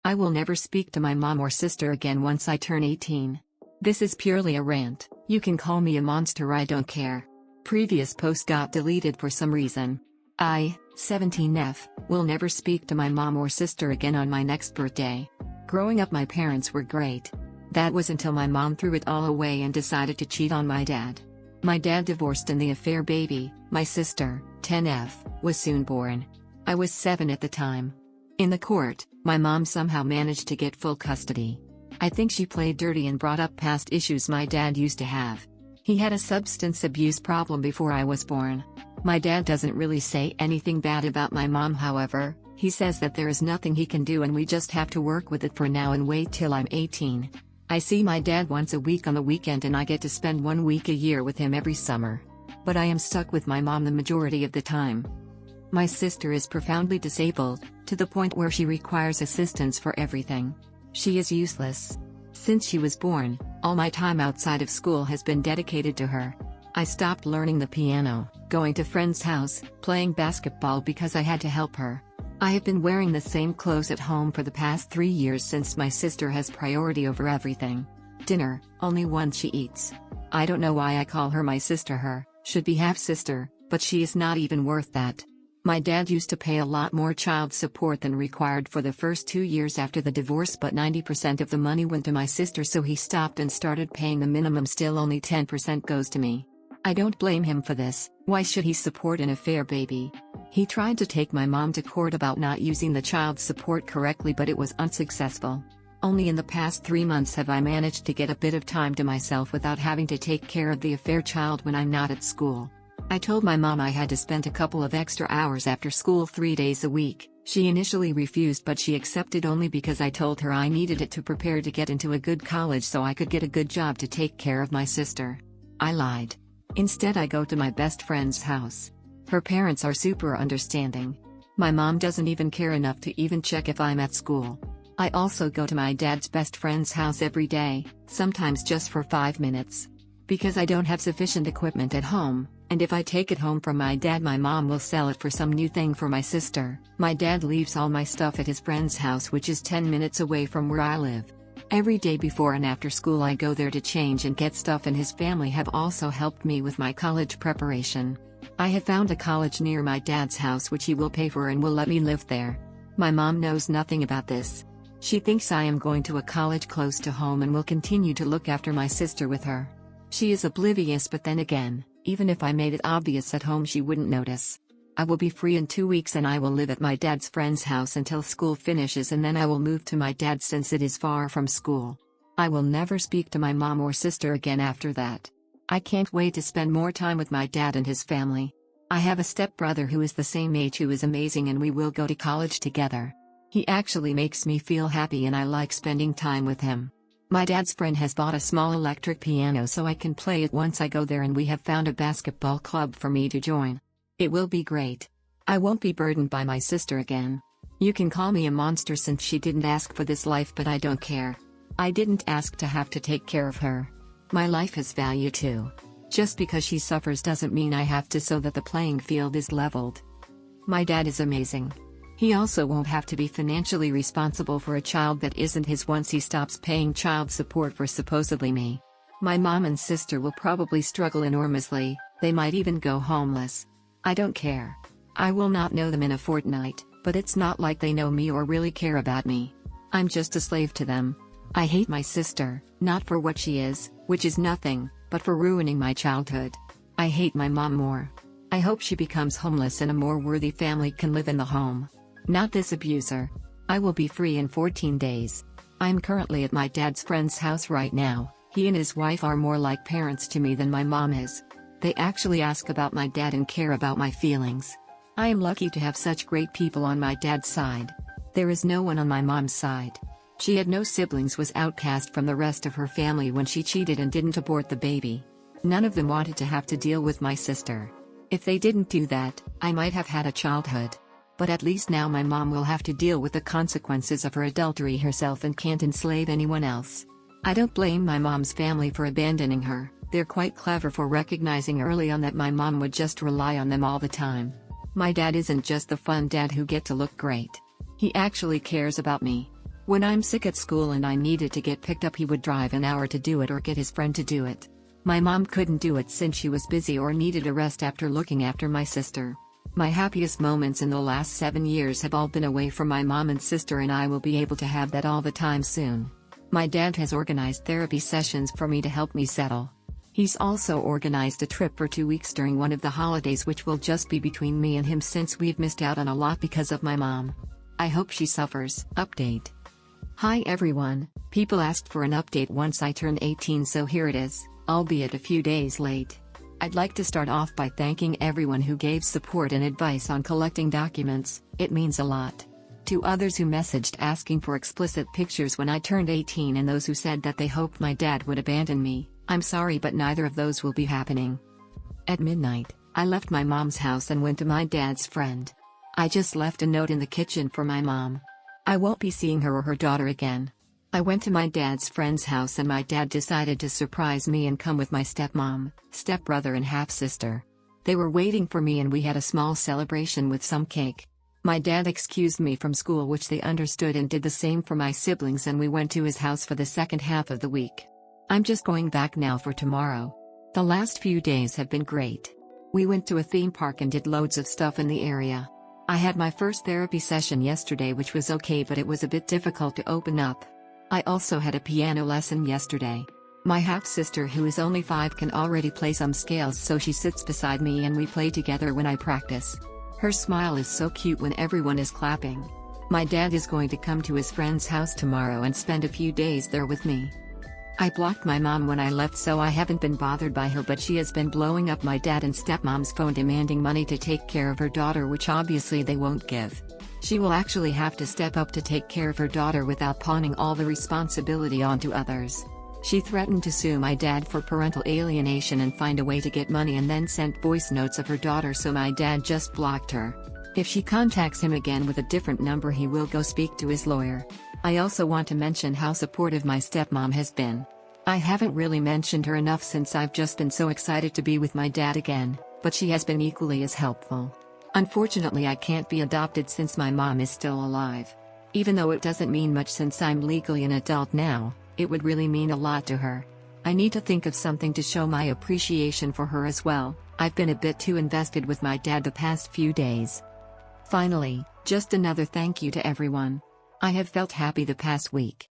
I will never speak to my mom or sister again once I turn 18. This is purely a rant. You can call me a monster, I don't care. Previous post got deleted for some reason. I, 17F, will never speak to my mom or sister again on my next birthday. Growing up, my parents were great. That was until my mom threw it all away and decided to cheat on my dad. My dad divorced and the affair baby, my sister, 10F, was soon born. I was 7 at the time. In the court, my mom somehow managed to get full custody. I think she played dirty and brought up past issues my dad used to have. He had a substance abuse problem before I was born. My dad doesn't really say anything bad about my mom, however. He says that there is nothing he can do and we just have to work with it for now and wait till I'm 18. I see my dad once a week on the weekend and I get to spend 1 week a year with him every summer. But I am stuck with my mom the majority of the time. My sister is profoundly disabled, to the point where she requires assistance for everything. She is useless. Since she was born, all my time outside of school has been dedicated to her. I stopped learning the piano, going to friends' house, playing basketball because I had to help her. I have been wearing the same clothes at home for the past 3 years since my sister has priority over everything. Dinner, only once she eats. I don't know why I call her my sister. Her should be half-sister, but she is not even worth that. My dad used to pay a lot more child support than required for the first 2 years after the divorce, but 90% of the money went to my sister, so he stopped and started paying the minimum. Still only 10% goes to me. I don't blame him for this. Why should he support an affair baby? He tried to take my mom to court about not using the child support correctly, but it was unsuccessful. Only in the past 3 months have I managed to get a bit of time to myself without having to take care of the affair child when I'm not at school. I told my mom I had to spend a couple of extra hours after school 3 days a week. She initially refused, but she accepted only because I told her I needed it to prepare to get into a good college so I could get a good job to take care of my sister. I lied. Instead, I go to my best friend's house. Her parents are super understanding. My mom doesn't even care enough to even check if I'm at school. I also go to my dad's best friend's house every day, sometimes just for 5 minutes. Because I don't have sufficient equipment at home, and if I take it home from my dad, my mom will sell it for some new thing for my sister. My dad leaves all my stuff at his friend's house, which is 10 minutes away from where I live. Every day before and after school I go there to change and get stuff, and his family have also helped me with my college preparation. I have found a college near my dad's house which he will pay for and will let me live there. My mom knows nothing about this. She thinks I am going to a college close to home and will continue to look after my sister with her. She is oblivious, but then again, even if I made it obvious at home, she wouldn't notice. I will be free in 2 weeks and I will live at my dad's friend's house until school finishes, and then I will move to my dad's since it is far from school. I will never speak to my mom or sister again after that. I can't wait to spend more time with my dad and his family. I have a stepbrother who is the same age who is amazing, and we will go to college together. He actually makes me feel happy and I like spending time with him. My dad's friend has bought a small electric piano so I can play it once I go there, and we have found a basketball club for me to join. It will be great. I won't be burdened by my sister again. You can call me a monster since she didn't ask for this life, but I don't care. I didn't ask to have to take care of her. My life has value too. Just because she suffers doesn't mean I have to, so that the playing field is leveled. My dad is amazing. He also won't have to be financially responsible for a child that isn't his once he stops paying child support for supposedly me. My mom and sister will probably struggle enormously, they might even go homeless. I don't care. I will not know them in a fortnight, but it's not like they know me or really care about me. I'm just a slave to them. I hate my sister, not for what she is, which is nothing, but for ruining my childhood. I hate my mom more. I hope she becomes homeless and a more worthy family can live in the home. Not this abuser. I will be free in 14 days. I'm currently at my dad's friend's house right now. He and his wife are more like parents to me than my mom is. They actually ask about my dad and care about my feelings. I am lucky to have such great people on my dad's side. There is no one on my mom's side. She had no siblings, was outcast from the rest of her family when she cheated and didn't abort the baby. None of them wanted to have to deal with my sister. If they didn't do that, I might have had a childhood. But at least now my mom will have to deal with the consequences of her adultery herself and can't enslave anyone else. I don't blame my mom's family for abandoning her. They're quite clever for recognizing early on that my mom would just rely on them all the time. My dad isn't just the fun dad who get to look great. He actually cares about me. When I'm sick at school and I needed to get picked up, he would drive an hour to do it or get his friend to do it. My mom couldn't do it since she was busy or needed a rest after looking after my sister. My happiest moments in the last 7 years have all been away from my mom and sister, and I will be able to have that all the time soon. My dad has organized therapy sessions for me to help me settle. He's also organized a trip for 2 weeks during one of the holidays, which will just be between me and him since we've missed out on a lot because of my mom. I hope she suffers. Update. Hi everyone, people asked for an update once I turned 18, so here it is, albeit a few days late. I'd like to start off by thanking everyone who gave support and advice on collecting documents, it means a lot. To others who messaged asking for explicit pictures when I turned 18 and those who said that they hoped my dad would abandon me, I'm sorry, but neither of those will be happening. At midnight, I left my mom's house and went to my dad's friend. I just left a note in the kitchen for my mom. I won't be seeing her or her daughter again. I went to my dad's friend's house and my dad decided to surprise me and come with my stepmom, stepbrother and half-sister. They were waiting for me and we had a small celebration with some cake. My dad excused me from school, which they understood, and did the same for my siblings, and we went to his house for the second half of the week. I'm just going back now for tomorrow. The last few days have been great. We went to a theme park and did loads of stuff in the area. I had my first therapy session yesterday, which was okay, but it was a bit difficult to open up. I also had a piano lesson yesterday. My half-sister, who is only 5, can already play some scales, so she sits beside me and we play together when I practice. Her smile is so cute when everyone is clapping. My dad is going to come to his friend's house tomorrow and spend a few days there with me. I blocked my mom when I left, so I haven't been bothered by her, but she has been blowing up my dad and stepmom's phone demanding money to take care of her daughter, which obviously they won't give. She will actually have to step up to take care of her daughter without pawning all the responsibility onto others. She threatened to sue my dad for parental alienation and find a way to get money, and then sent voice notes of her daughter, so my dad just blocked her. If she contacts him again with a different number, he will go speak to his lawyer. I also want to mention how supportive my stepmom has been. I haven't really mentioned her enough since I've just been so excited to be with my dad again, but she has been equally as helpful. Unfortunately, I can't be adopted since my mom is still alive. Even though it doesn't mean much since I'm legally an adult now, it would really mean a lot to her. I need to think of something to show my appreciation for her as well. I've been a bit too invested with my dad the past few days. Finally, just another thank you to everyone. I have felt happy the past week.